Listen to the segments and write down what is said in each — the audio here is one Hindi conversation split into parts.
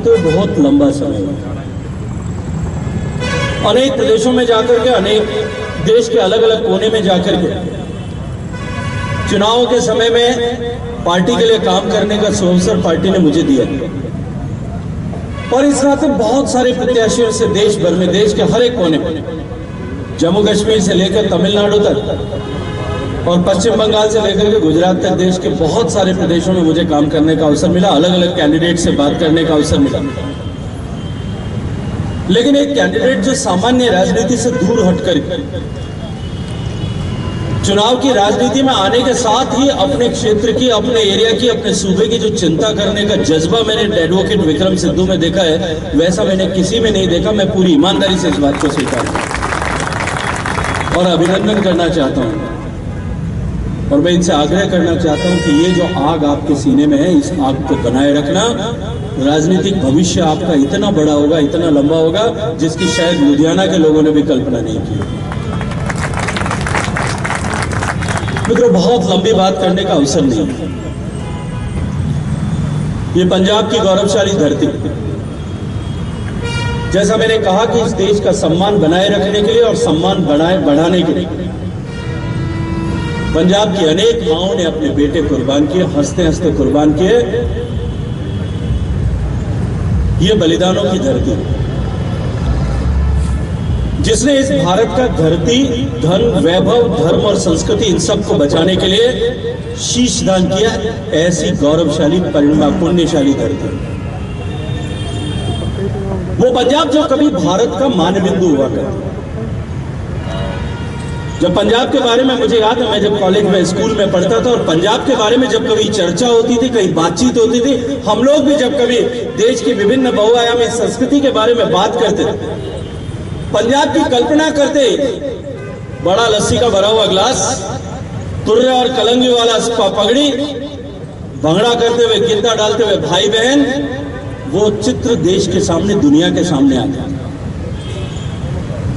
करते हुए बहुत लंबा समय हुआ। अनेक प्रदेशों में जाकर के, अनेक देश के अलग अलग कोने में जाकर के चुनाव के समय में पार्टी के लिए काम करने का अवसर पार्टी ने मुझे दिया। और इस नाते बहुत सारे प्रत्याशियों से देश भर में, देश के हर एक कोने में, जम्मू कश्मीर से लेकर तमिलनाडु तक और पश्चिम बंगाल से लेकर के गुजरात तक देश के बहुत सारे प्रदेशों में मुझे काम करने का अवसर मिला, अलग अलग कैंडिडेट से बात करने का अवसर मिला। लेकिन एक कैंडिडेट जो सामान्य राजनीति से दूर हटकर चुनाव की राजनीति में आने के साथ ही अपने क्षेत्र की, अपने एरिया की, अपने सूबे की जो चिंता करने का जज्बा मैंने एडवोकेट विक्रम सिद्धू में देखा है, वैसा मैंने किसी में नहीं देखा। मैं पूरी ईमानदारी से इस बात को स्वीकार और अभिनंदन करना चाहता हूं। और मैं इनसे आग्रह करना चाहता हूं कि ये जो आग आपके सीने में है, इस आग को बनाए रखना। राजनीतिक भविष्य आपका इतना बड़ा होगा, इतना लंबा होगा, जिसकी शायद लुधियाना के लोगों ने भी कल्पना नहीं की। मित्रों, बहुत लंबी बात करने का अवसर नहीं है। ये पंजाब की गौरवशाली धरती, जैसा मैंने कहा कि इस देश का सम्मान बनाए रखने के लिए और सम्मान बढ़ाने के लिए पंजाब की अनेक माओं ने अपने बेटे कुर्बान किए, हंसते हंसते कुर्बान किए। ये बलिदानों की धरती, जिसने इस भारत का धरती, धन, वैभव, धर्म और संस्कृति, इन सब को बचाने के लिए शीश दान किया। ऐसी गौरवशाली, परिणमा पुण्यशाली धरती, वो पंजाब जो कभी भारत का मानबिंदु हुआ करता। जब पंजाब के बारे में मुझे याद है, मैं जब कॉलेज में, स्कूल में पढ़ता था और पंजाब के बारे में जब कभी चर्चा होती थी, कहीं बातचीत होती थी, हम लोग भी जब कभी देश की विभिन्न बहुआयामी संस्कृति के बारे में बात करते थे, पंजाब की कल्पना करते, बड़ा लस्सी का भरा हुआ गिलास, तुर्रे और कलंगी वाला पगड़ी, भंगड़ा करते हुए, गिद्दा डालते हुए भाई बहन, वो चित्र देश के सामने, दुनिया के सामने आता।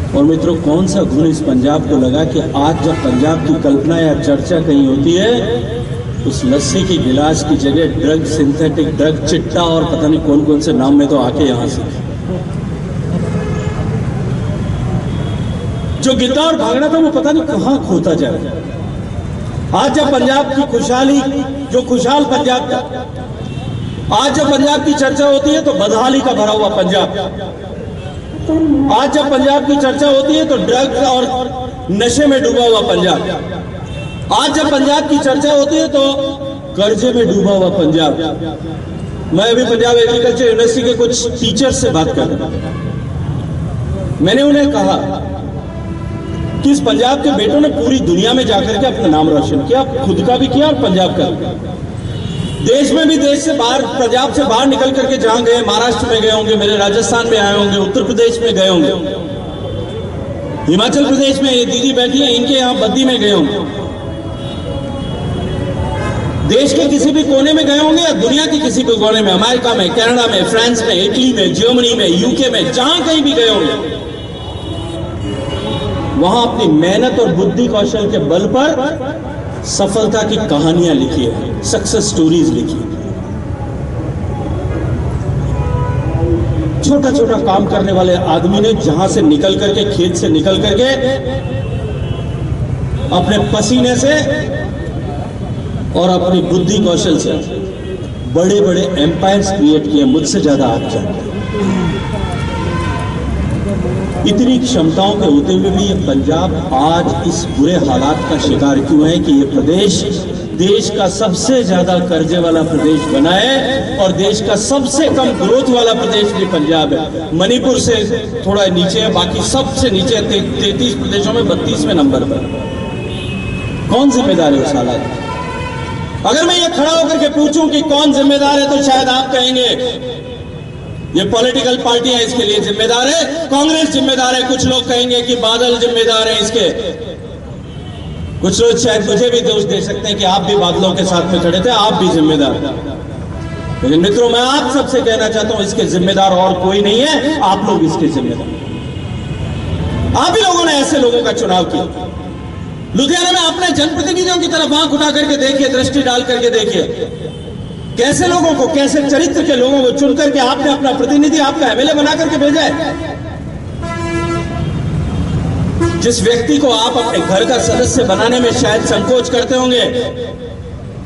और मित्रों, कौन सा गुण इस पंजाब को लगा कि आज जब पंजाब की कल्पना या चर्चा कहीं होती है, उस लस्सी की गिलास की जगह ड्रग, सिंथेटिक ड्रग, चिट्टा और पता नहीं कौन कौन से नाम में तो आके यहां से जो गिद्दा और भागड़ा था वो पता नहीं कहां खोता जाए। आज जब पंजाब की खुशहाली, जो खुशहाल पंजाब था, आज जब पंजाब की चर्चा होती है तो बदहाली का भरा हुआ पंजाब, आज जब पंजाब की चर्चा होती है तो ड्रग और नशे में डूबा हुआ पंजाब, आज जब पंजाब की चर्चा होती है तो कर्जे में डूबा हुआ पंजाब। मैं अभी पंजाब एग्रीकल्चर यूनिवर्सिटी के कुछ टीचर्स से बात कर रहा था। मैंने उन्हें कहा कि इस पंजाब के बेटों ने पूरी दुनिया में जाकर के अपना नाम रोशन किया, खुद का भी किया और पंजाब का भी। देश में भी, देश से बाहर, पंजाब से बाहर निकल करके जहां गए, महाराष्ट्र में गए होंगे, मेरे राजस्थान में आए होंगे, उत्तर प्रदेश में गए होंगे, हिमाचल प्रदेश में ये दीदी बैठी है, इनके यहां बद्दी में गए होंगे, देश के किसी भी कोने में गए होंगे या दुनिया के किसी भी कोने में, अमेरिका में, कनाडा में, फ्रांस में, इटली में, जर्मनी में, यूके में, जहां कहीं भी गए होंगे, वहां अपनी मेहनत और बुद्धि कौशल के बल पर सफलता की कहानियां लिखी है, सक्सेस स्टोरीज लिखी है। छोटा छोटा काम करने वाले आदमी ने जहां से निकल करके, खेत से निकल करके, अपने पसीने से और अपनी बुद्धि कौशल से बड़े बड़े एम्पायर्स क्रिएट किए। मुझसे ज्यादा आप जानते हैं। इतनी क्षमताओं के होते हुए भी ये पंजाब आज इस बुरे हालात का शिकार क्यों है कि ये प्रदेश देश का सबसे ज्यादा कर्जे वाला प्रदेश बना है और देश का सबसे कम ग्रोथ वाला प्रदेश भी पंजाब है। मणिपुर से थोड़ा नीचे है, बाकी सबसे नीचे 33 प्रदेशों में 32वें नंबर पर। कौन जिम्मेदार है उस हालात का? अगर मैं ये खड़ा होकर के पूछूं कि कौन जिम्मेदार है, तो शायद आप कहेंगे ये पॉलिटिकल पार्टियां इसके लिए जिम्मेदार है, कांग्रेस जिम्मेदार है, कुछ लोग कहेंगे कि बादल जिम्मेदार है इसके, कुछ लोग शायद मुझे भी दोष दे सकते हैं कि आप भी बादलों के साथ में खड़े थे, आप भी जिम्मेदार। लेकिन मित्रों, मैं आप सबसे कहना चाहता हूं, इसके जिम्मेदार और कोई नहीं है, आप लोग इसके जिम्मेदार। आप ही लोगों ने ऐसे लोगों का चुनाव किया। लुधियाना में अपने जनप्रतिनिधियों की तरफ आंख उठा करके देखिए, दृष्टि डाल करके देखिए। कैसे लोगों को, कैसे चरित्र के लोगों को चुन करके आपने अपना प्रतिनिधि, आपका एमएलए बना करके भेजा है। जिस व्यक्ति को आप अपने घर का सदस्य बनाने में शायद संकोच करते होंगे,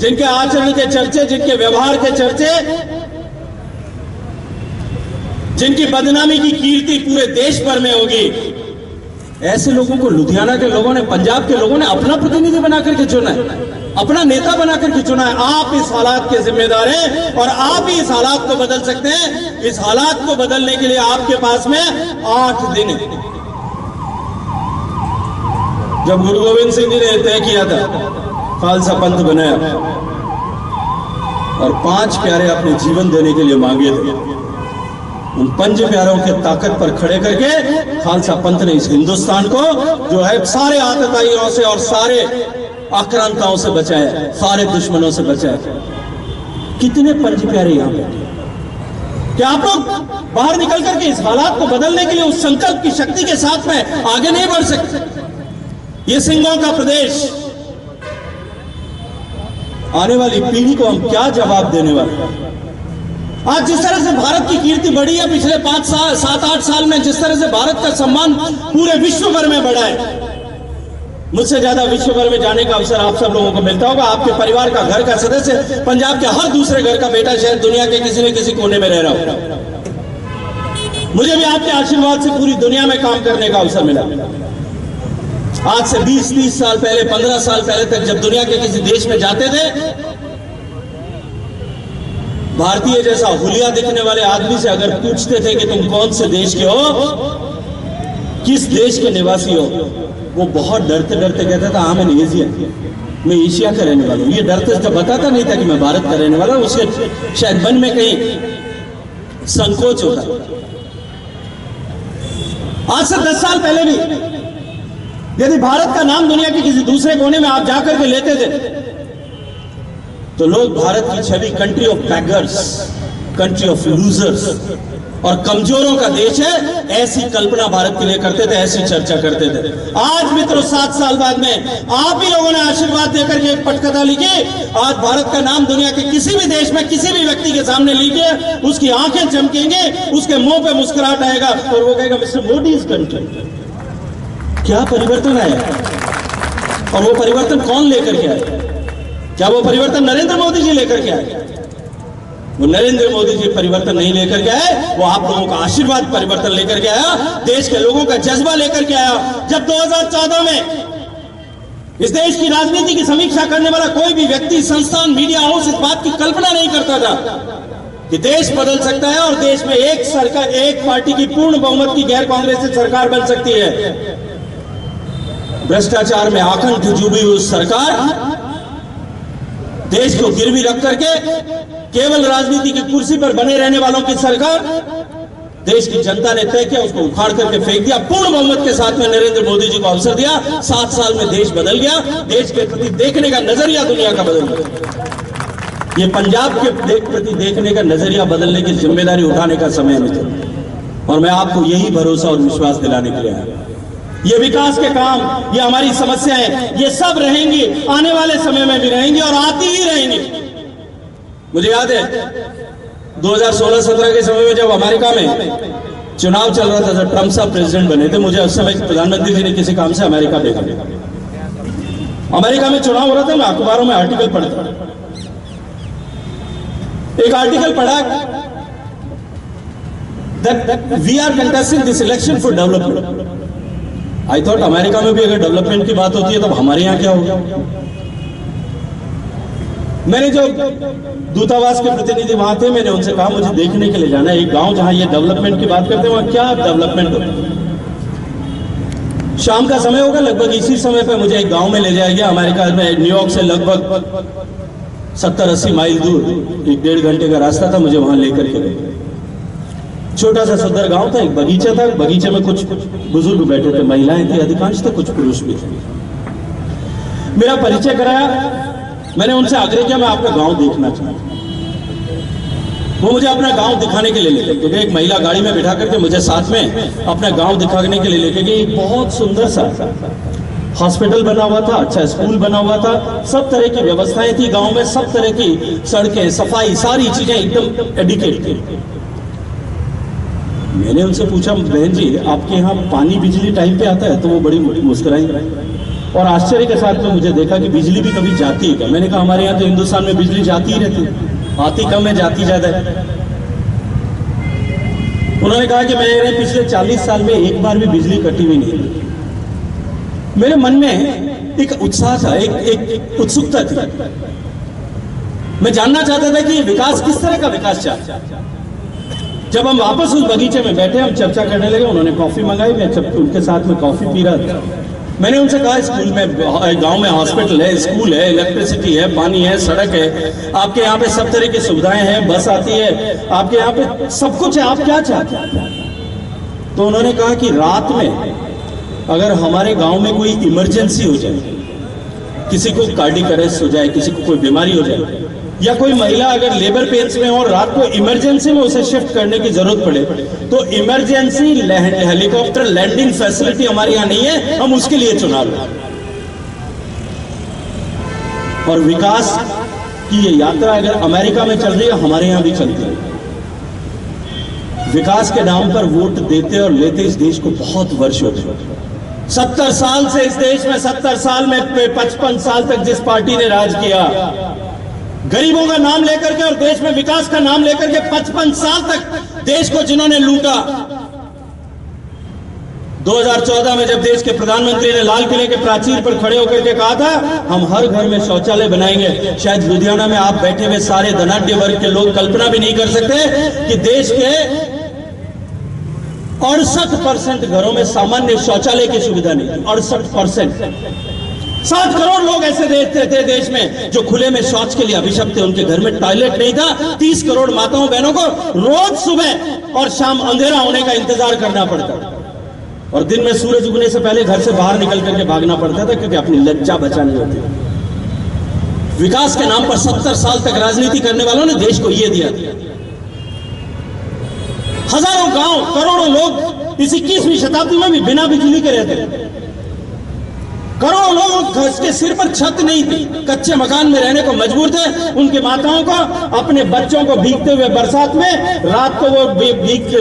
जिनके आचरण के चर्चे, जिनके व्यवहार के चर्चे, जिनकी बदनामी की कीर्ति पूरे देश भर में होगी, ऐसे लोगों को लुधियाना के लोगों ने, पंजाब के लोगों ने अपना प्रतिनिधि बना करके चुना है, अपना नेता बना करके चुना है। आप इस हालात के जिम्मेदार हैं और आप ही इस हालात को बदल सकते हैं। इस हालात को बदलने के लिए आपके पास में 8 दिन है। जब गुरु गोविंद सिंह जी ने तय किया था, खालसा पंथ बनाया और 5 प्यारे अपने जीवन देने के लिए मांगे थे, उन 5 प्यारों के ताकत पर खड़े करके खालसा पंथ ने इस हिंदुस्तान को जो है सारे आतताइयों से और सारे आक्रांताओं से बचाया, सारे दुश्मनों से बचाया। कितने 5 प्यारे यहां पे, क्या आप लोग बाहर निकल करके इस हालात को बदलने के लिए उस संकल्प की शक्ति के साथ में आगे नहीं बढ़ सकते? ये सिंहों का प्रदेश, आने वाली पीढ़ी को हम क्या जवाब देने वाले? आज जिस तरह से भारत की कीर्ति बढ़ी है पिछले 7-8 साल में, जिस तरह से भारत का सम्मान पूरे विश्व भर में बढ़ा है, मुझसे ज्यादा विश्व भर में जाने का अवसर आप सब लोगों को मिलता होगा। आपके परिवार का, घर का सदस्य पंजाब के हर दूसरे घर का बेटा शायद दुनिया के किसी न किसी कोने में रह रहा होगा। मुझे भी आपके आशीर्वाद से पूरी दुनिया में काम करने का अवसर मिला। आज से 20-30 साल पहले, 15 साल पहले तक जब दुनिया के किसी देश में जाते थे, भारतीय जैसा हुलिया दिखने वाले आदमी से अगर पूछते थे कि तुम कौन से देश के हो, किस देश के निवासी हो, वो बहुत डरते डरते कहता था, हाँ मैं एशिया, मैं एशिया का रहने वाला हूं। ये डरते तो बताता नहीं था कि मैं भारत का रहने वाला हूं। उसके शायद मन में कहीं संकोच होता। आज से 10 साल पहले भी यदि भारत का नाम दुनिया के किसी दूसरे कोने में आप जाकर के लेते थे, तो लोग भारत की छवि country of beggars, country of losers और कमजोरों का देश है, ऐसी कल्पना भारत के लिए करते थे, ऐसी चर्चा करते थे। आज मित्रों 7 साल बाद में आप ही लोगों ने आशीर्वाद देकर के एक पटकथा लिखी। आज भारत का नाम दुनिया के किसी भी देश में किसी भी व्यक्ति के सामने लिखे, उसकी आंखें चमकेंगे, उसके मुंह पे मुस्कुराहट आएगा और वो कहेगा मिस्टर मोदी इज कंट्री। क्या परिवर्तन आया? और वो परिवर्तन कौन लेकर के आया? क्या वो परिवर्तन नरेंद्र मोदी जी लेकर के आए? वो नरेंद्र मोदी जी परिवर्तन नहीं लेकर के आए, वो आप लोगों का आशीर्वाद परिवर्तन लेकर के आया, देश के लोगों का जज्बा लेकर के आया। जब 2014 में इस देश की राजनीति की समीक्षा करने वाला कोई भी व्यक्ति, संस्थान, मीडिया हाउस इस बात की कल्पना नहीं करता था कि देश बदल सकता है और देश में एक सरकार, एक पार्टी की पूर्ण बहुमत की गैर कांग्रेसी सरकार बन सकती है। भ्रष्टाचार में आकंठ डूबी हुई सरकार, देश को गिरवी रख करके केवल राजनीति की कुर्सी पर बने रहने वालों की सरकार, देश की जनता ने तय किया, उसको उखाड़ करके फेंक दिया। पूर्ण बहुमत के साथ में नरेंद्र मोदी जी को अवसर दिया। 7 साल में देश बदल गया। देश के प्रति देखने का नजरिया दुनिया का बदल गया। ये पंजाब के प्रति देखने का नजरिया बदलने की जिम्मेदारी उठाने का समय है और मैं आपको यही भरोसा और विश्वास दिलाने के लिए आया। ये विकास के काम, ये हमारी समस्याएं, ये सब रहेंगी, आने वाले समय में भी रहेंगी और आती ही रहेंगी। मुझे याद है 2016-17 के समय में जब अमेरिका में चुनाव चल रहा था, जब ट्रंप साहब प्रेसिडेंट बने थे, मुझे उस समय प्रधानमंत्री जी ने किसी काम से अमेरिका भेजा। अमेरिका में चुनाव हो रहा था, मैं अखबारों में आर्टिकल पढ़ता, एक आर्टिकल पढ़ा that we are contesting this election for development। I thought America में भी अगर डेवलपमेंट की बात होती है तो हमारे यहाँ क्या होगा। मैंने जो दूतावास के प्रतिनिधि वहां थे, मैंने उनसे कहा मुझे देखने के लिए जाना है एक गांव जहां ये डेवलपमेंट की बात करते हैं, वहां क्या डेवलपमेंट होता है। शाम का समय होगा, लगभग इसी समय पे मुझे एक गांव में ले जाया गया। अमेरिका में न्यूयॉर्क से लगभग 70-80 माइल दूर, 1-1.5 घंटे का रास्ता था, मुझे वहां लेकर के गए। छोटा सा सुंदर गांव था, एक बगीचा था, बगीचे में कुछ बुजुर्ग बैठे थे, महिलाएं थी अधिकांश, थे कुछ पुरुष भी थे। मेरा परिचय कराया, मैंने उनसे आग्रह किया मैं आपका गांव देखना चाहता हूं। वो मुझे अपना गांव दिखाने के लिए ले गए, क्योंकि एक महिला गाड़ी में बिठा करके मुझे साथ में अपना गांव दिखाने के लिए लेके गई। बहुत सुंदर सा हॉस्पिटल बना हुआ था, अच्छा स्कूल बना हुआ था, सब तरह की व्यवस्थाएं थी गांव में, सब तरह की सड़कें, सफाई, सारी चीजें एकदम एडिकेट थी। मैंने उनसे पूछा, बहन जी आपके यहाँ पानी बिजली टाइम पे आता है? तो वो बड़ी मुस्कुराई और आश्चर्य के साथ में मुझे देखा कि बिजली भी कभी जाती है क्या? मैंने कहा हमारे यहाँ तो हिंदुस्तान में बिजली जाती ही रहती है, आती कम है जाती ज्यादा है। उन्होंने कहा कि मैंने पिछले 40 साल में एक बार भी बिजली कटी हुई नहीं। मेरे मन में एक उत्साह था, एक उत्सुकता थी। मैं जानना चाहता था कि ये विकास किस तरह का विकास चाहता है। जब हम वापस उस बगीचे में बैठे, हम चर्चा करने लगे, उन्होंने कॉफी मंगाई, मैं जब उनके साथ में कॉफी पी रहा था, मैंने उनसे कहा स्कूल में, गांव में हॉस्पिटल है, स्कूल है, इलेक्ट्रिसिटी है, पानी है, सड़क है, आपके यहाँ पे सब तरह की सुविधाएं हैं, बस आती है, आपके यहाँ पे सब कुछ है, आप क्या चाहते हैं? तो उन्होंने कहा कि रात में अगर हमारे गांव में कोई इमरजेंसी हो जाए, किसी को कार्डियक अरेस्ट हो जाए, किसी को कोई बीमारी हो जाए, या कोई महिला अगर लेबर पेन्स में और रात को इमरजेंसी में उसे शिफ्ट करने की जरूरत पड़े, तो इमरजेंसी हेलीकॉप्टर लैंडिंग फैसिलिटी हमारे यहाँ नहीं है, हम उसके लिए चुनाव लड़ें। और विकास की ये यात्रा अगर अमेरिका में चल रही है, हमारे यहाँ भी चलती है। विकास के नाम पर वोट देते और लेते इस देश को बहुत वर्ष हो गए। 70 साल से इस देश में, 70 साल में 55 साल तक जिस पार्टी ने राज किया, गरीबों का नाम लेकर के और देश में विकास का नाम लेकर के 55 साल तक देश को जिन्होंने लूटा। 2014 में जब देश के प्रधानमंत्री ने लाल किले के प्राचीर पर खड़े होकर के कहा था हम हर घर में शौचालय बनाएंगे, शायद लुधियाना में आप बैठे हुए सारे धनाढ्य वर्ग के लोग कल्पना भी नहीं कर सकते कि देश के 68% घरों में सामान्य शौचालय की सुविधा नहीं थी। 68%। 7 करोड़ लोग ऐसे देखते थे देश में जो खुले में शौच के लिए अभिशप्त थे, उनके घर में टॉयलेट नहीं था। 30 करोड़ माताओं बहनों को रोज सुबह और शाम अंधेरा होने का इंतजार करना पड़ता था, और दिन में सूरज उगने से पहले घर से बाहर निकल करके भागना पड़ता था, क्योंकि अपनी लज्जा बचानी होती। विकास के नाम पर 70 साल तक राजनीति करने वालों ने देश को यह दिया। हजारों गांव, करोड़ों लोग इस 21वीं शताब्दी में भी बिना बिजली के रहते हैं। करोड़ों लोग के सिर पर छत नहीं थी, कच्चे मकान में रहने को मजबूर थे। उनकी माताओं को अपने बच्चों को भीगते हुए बरसात में रात को वो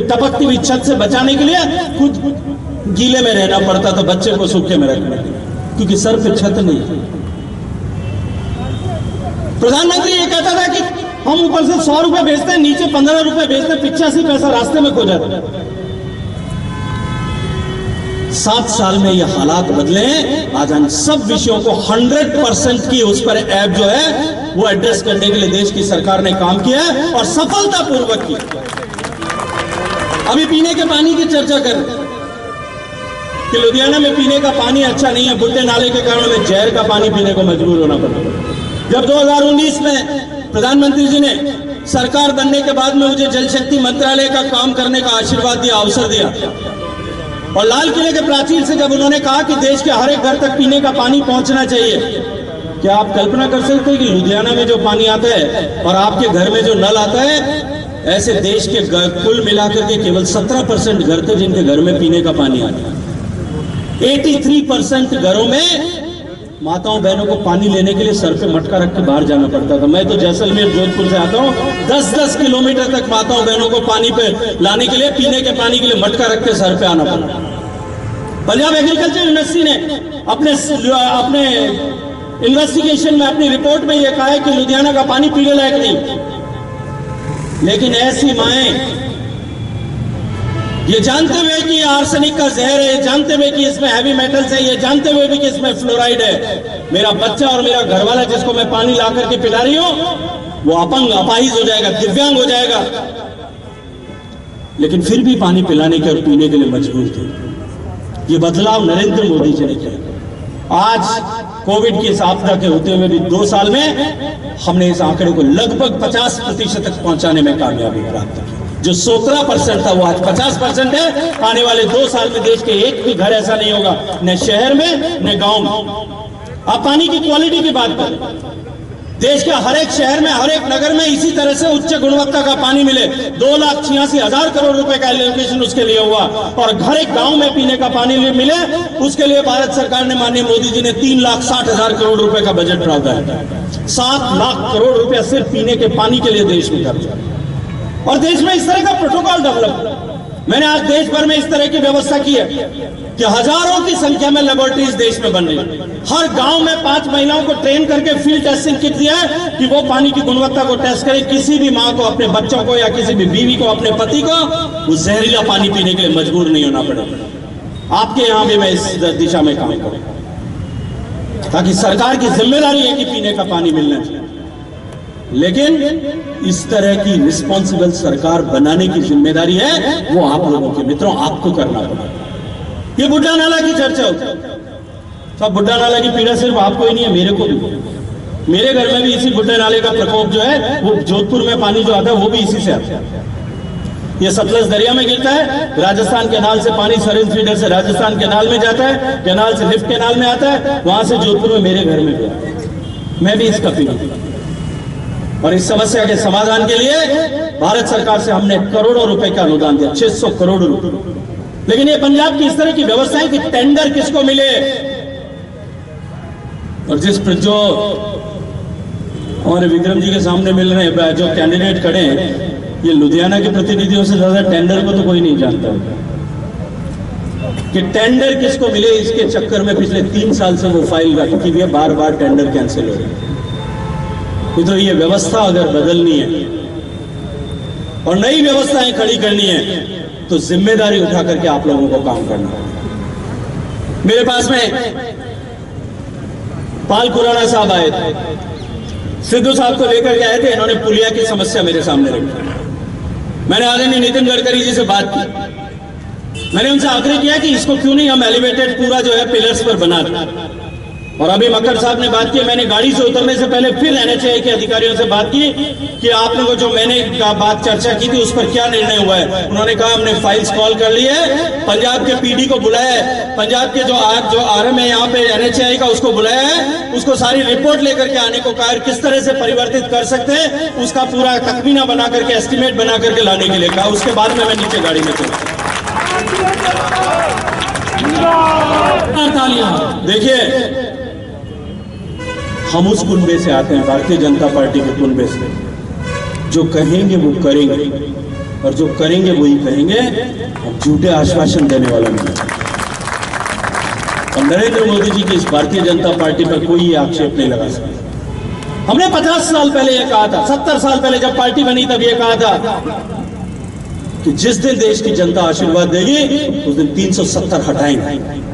टपकती हुई छत से बचाने के लिए खुद गीले में रहना पड़ता था, बच्चे को सूखे में रखने के लिए, क्योंकि सर पे छत नहीं थी। प्रधानमंत्री ये कहता था कि हम ऊपर से 100 रुपए भेजते हैं, नीचे 15 रुपए भेजते हैं, 85 पैसा रास्ते में खो जाता है। 7 साल में ये हालात बदले हैं। आज हम सब विषयों को 100% की उस पर ऐप जो है वो एड्रेस करने के लिए देश की सरकार ने काम किया है, और सफलतापूर्वक किया। अभी पीने के पानी की चर्चा कर रहे हैं कि लुधियाना में पीने का पानी अच्छा नहीं है, बुड्ढे नाले के कारण हमें जहर का पानी पीने को मजबूर होना पड़ा। जब 2019 में प्रधानमंत्री जी ने सरकार बनने के बाद में मुझे जल शक्ति मंत्रालय का काम करने का आशीर्वाद दिया, अवसर दिया, और लाल किले के प्राचीर से जब उन्होंने कहा कि देश के हर एक घर तक पीने का पानी पहुंचना चाहिए, क्या आप कल्पना कर सकते हैं कि लुधियाना में जो पानी आता है और आपके घर में जो नल आता है, ऐसे देश के कुल मिलाकर के केवल 17% घर थे जिनके घर में पीने का पानी आता है। 83% घरों में माताओं बहनों को पानी लेने के लिए सर पे मटका रख के बाहर जाना पड़ता था। मैं तो जैसलमेर जोधपुर से आता हूँ, 10-10 किलोमीटर तक माताओं बहनों को पानी पे लाने के लिए, पीने के पानी के लिए मटका रख के सर पे आना पड़ा। पंजाब एग्रीकल्चर यूनिवर्सिटी ने अपने इन्वेस्टिगेशन में, अपनी रिपोर्ट में यह कहा है कि लुधियाना का पानी पीने लायक नहीं। लेकिन ऐसी माएं ये जानते हुए कि ये आर्सेनिक का जहर है, जानते हुए कि इसमें हैवी मेटल्स है, ये जानते हुए भी कि इसमें फ्लोराइड है, मेरा बच्चा और मेरा घरवाला जिसको मैं पानी ला करके पिला रही हूं वो अपंग, अपाहिज हो जाएगा, दिव्यांग हो जाएगा, लेकिन फिर भी पानी पिलाने के और पीने के लिए मजबूर थे। ये बदलाव नरेंद्र मोदी जी ने किया। आज कोविड की इस आपदा के होते हुए भी 2 साल में हमने इस आंकड़े को लगभग 50% तक पहुंचाने में कामयाबी प्राप्त की। जो 17% था वो आज 50% है। आने वाले 2 साल में देश के एक भी घर ऐसा नहीं होगा, न शहर में न गांव में। आप पानी की क्वालिटी की बात करें, देश के हर एक शहर में, हर एक नगर में इसी तरह से उच्च गुणवत्ता का पानी मिले। 2,86,000 करोड़ रुपए का एलोकेशन उसके लिए हुआ, और हर एक गांव में पीने का पानी मिले, उसके लिए भारत सरकार ने, माननीय मोदी जी ने 3,60,000 करोड़ रुपए का बजट प्रावधान किया। 7 लाख करोड़ रुपया सिर्फ पीने के पानी के लिए देश में खर्च। और देश में इस तरह का प्रोटोकॉल डेवलप, मैंने आज देश भर में इस तरह की व्यवस्था की है कि हजारों की संख्या में लेबोरेटरीज देश में बन रही है। हर गांव में 5 महिलाओं को ट्रेन करके फील्ड टेस्टिंग किट दिया है कि वो पानी की गुणवत्ता को टेस्ट करें। किसी भी मां को, अपने बच्चों को, या किसी भी बीवी को, अपने पति को वो जहरीला पानी पीने के लिए मजबूर नहीं होना पड़ेगा। आपके यहां भी मैं इस दिशा में काम करूं, ताकि सरकार की जिम्मेदारी है कि पीने का पानी मिलना चाहिए, लेकिन इस तरह की रिस्पॉन्सिबल सरकार बनाने की जिम्मेदारी है वो आप लोगों के, मित्रों, आपको करना होगा। ये बुड्ढा नाला की चर्चा होती है, सब बुड्ढा नाला की पीड़ा सिर्फ आपको ही नहीं है, मेरे को भी। मेरे घर में भी इसी बुड्ढे नाले का प्रकोप जो है, वो जोधपुर में पानी जो आता है वो भी इसी से आता है। ये सतलज दरिया में गिरता है, राजस्थान कैनाल से पानी सरिन फीडर से राजस्थान कैनाल में जाता है, कैनाल से लिफ्ट कैनाल में आता है, वहां से जोधपुर में मेरे घर में भी आता है। मैं भी इसका पीड़ा, और इस समस्या के समाधान के लिए भारत सरकार से हमने करोड़ों रुपए का अनुदान दिया, 600 करोड़ रुपए। लेकिन ये पंजाब की इस तरह की व्यवस्था है कि टेंडर किसको मिले, और जो हमारे विक्रम जी के सामने मिल रहे हैं, जो कैंडिडेट खड़े हैं, ये लुधियाना के प्रतिनिधियों से ज्यादा टेंडर को तो कोई नहीं जानता कि टेंडर किसको मिले। इसके चक्कर में पिछले 3 साल से वो फाइल रखी हुई है, बार बार टेंडर कैंसिल हो रहे हैं। तो ये व्यवस्था अगर बदलनी है और नई व्यवस्थाएं खड़ी करनी है, तो जिम्मेदारी उठा करके आप लोगों को काम करना है। मेरे पास में पाल खुराना साहब आए थे, सिद्धू साहब को लेकर के आए थे, इन्होंने पुलिया की समस्या मेरे सामने रखी। मैंने आदरणीय नितिन गडकरी जी से बात की, मैंने उनसे आग्रह किया कि इसको क्यों नहीं हम एलिवेटेड पूरा जो है पिलर्स पर बना दें। और अभी मक्कड़ साहब ने बात की, मैंने गाड़ी से उतरने से पहले फिर NHAI के अधिकारियों से बात की कि आप लोगों जो मैंने बात चर्चा की थी उस पर क्या निर्णय हुआ है। उन्होंने कहा हमने फाइल्स कॉल कर ली है, पंजाब के PD को बुलाया है, पंजाब के जो RM है यहाँ पे NHAI का, उसको बुलाया है, उसको सारी रिपोर्ट लेकर के आने को कहा, किस तरह से परिवर्तित कर सकते हैं उसका पूरा तखमीना बना करके, एस्टिमेट बना करके लाने के लिए कहा। उसके बाद में मैं नीचे गाड़ी में चला। देखिए, हम उस कुनबे से आते हैं, भारतीय जनता पार्टी के कुनबे से। जो कहेंगे वो करेंगे, और जो करेंगे वही कहेंगे, हम झूठे आश्वासन देने वाला नहीं। और नरेंद्र मोदी जी की इस भारतीय जनता पार्टी पर कोई आक्षेप नहीं लगा सकता। हमने 50 साल पहले यह कहा था, 70 साल पहले जब पार्टी बनी तब यह कहा था कि जिस दिन देश की जनता आशीर्वाद देगी उस दिन 370 हटाएंगे।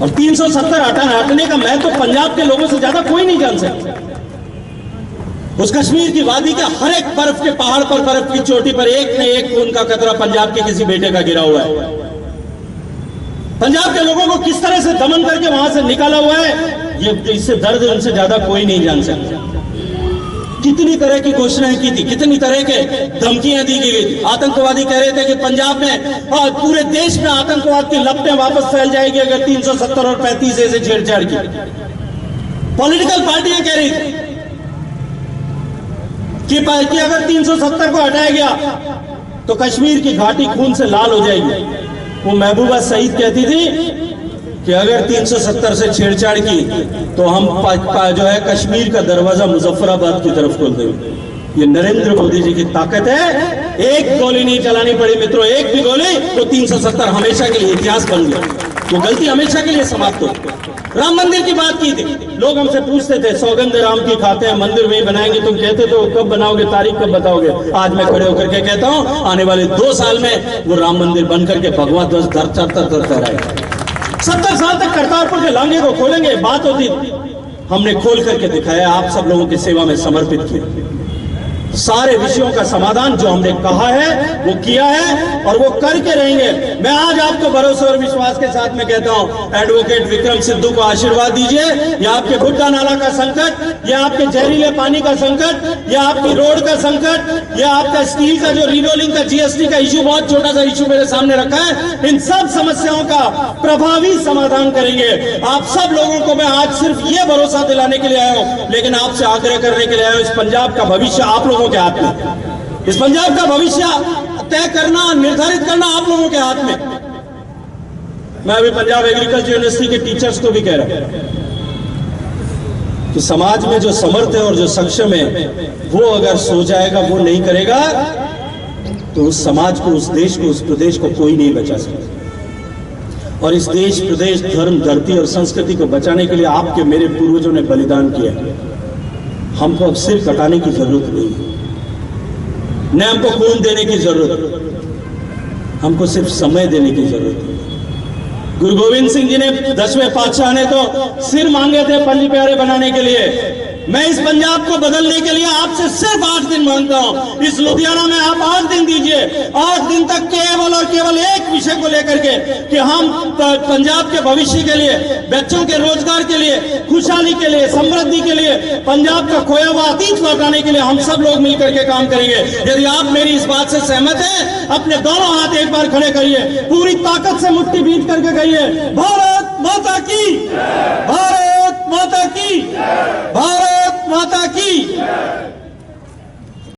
और 370 हटाने का मैं तो पंजाब के लोगों से ज्यादा कोई नहीं जान सकता। उस कश्मीर की वादी के हर एक बर्फ के पहाड़ पर, बर्फ की चोटी पर एक न एक खून का कतरा पंजाब के किसी बेटे का गिरा हुआ है। पंजाब के लोगों को किस तरह से दमन करके वहां से निकाला हुआ है, ये इससे दर्द उनसे ज्यादा कोई नहीं जान सकता। कितनी तरह की घोषणाएं की थी, कितनी तरह के धमकियां दी गई। आतंकवादी कह रहे थे कि पंजाब में और पूरे देश में आतंकवाद की लपटें वापस फैल जाएगी अगर 370 और 35 ऐसे छेड़छाड़ की। पॉलिटिकल पार्टियां कह रही थी कि अगर 370 को हटाया गया तो कश्मीर की घाटी खून से लाल हो जाएगी। वो महबूबा सईद कहती थी कि अगर 370 से छेड़छाड़ की तो हम जो है कश्मीर का दरवाजा मुजफ्फराबाद की तरफ खोल देंगे। ये नरेंद्र मोदी जी की ताकत है। एक गोली नहीं चलानी पड़ी मित्रों, एक भी गोली तो 370 हमेशा के लिए इतिहास बन गया। वो गलती हमेशा के लिए समाप्त हो। राम मंदिर की बात की थी, लोग हमसे पूछते थे सौगंध राम की खाते हैं, मंदिर वही बनाएंगे, तुम कहते तो कब बनाओगे, तारीख कब बताओगे। आज मैं खड़े होकर के कहता हूं आने वाले 2 साल में वो राम मंदिर बन करके भगवा ध्वज धरता रहेगा। 70 साल तक करतारपुर के लांघे को खोलेंगे, बात होती हमने खोल करके दिखाया, आप सब लोगों की सेवा में समर्पित किया। सारे विषयों का समाधान जो हमने कहा है वो किया है और वो करके रहेंगे। मैं आज आपको भरोसे और विश्वास के साथ में कहता हूं, एडवोकेट विक्रम सिद्धू को आशीर्वाद दीजिए। या आपके भुट्टा नाला का संकट, या आपके जहरीले पानी का संकट, या आपकी रोड का संकट, या आपका स्टील का जो रिरोलिंग का जीएसटी का इशू, बहुत छोटा सा इशू मेरे सामने रखा है, इन सब समस्याओं का प्रभावी समाधान करेंगे। आप सब लोगों को मैं आज सिर्फ ये भरोसा दिलाने के लिए आया हूं, लेकिन आपसे आग्रह करने के लिए आया हूं, इस पंजाब का भविष्य आप लोगों के हाथ में। इस पंजाब का भविष्य तय करना, निर्धारित करना आप लोगों के हाथ में। मैं अभी पंजाब एग्रीकल्चर यूनिवर्सिटी के टीचर्स को भी कह रहा हूं कि समाज में जो समर्थ है और जो सक्षम है, वो अगर सो जाएगा, वो नहीं करेगा, तो उस समाज को, उस देश को, उस प्रदेश को कोई नहीं बचा सकता। और इस देश, प्रदेश, धर्म, धरती और संस्कृति को बचाने के लिए आपके, मेरे पूर्वजों ने बलिदान किया। हमको अब सिर कटाने की जरूरत नहीं है, न हमको खून देने की जरूरत, हमको सिर्फ समय देने की जरूरत है। गुरु गोविंद सिंह जी ने, 10वें पातशाह ने तो सिर मांगे थे पंज प्यारे बनाने के लिए। मैं इस पंजाब को बदलने के लिए आपसे सिर्फ 8 दिन मांगता हूं। इस लुधियाना में आप 8 दिन दीजिए, 8 दिन तक केवल और केवल एक विषय को लेकर के कि हम पंजाब के भविष्य के लिए, बच्चों के रोजगार के लिए, खुशहाली के लिए, समृद्धि के लिए, पंजाब का खोया हुआ अतीत लौटाने के लिए हम सब लोग मिलकर के काम करेंगे। यदि आप मेरी इस बात से सहमत हैं, अपने दोनों हाथ एक बार खड़े करिए, पूरी ताकत से मुट्ठी बीट करके कहिए, भारत माता की, भारत माता की, भारत माता की।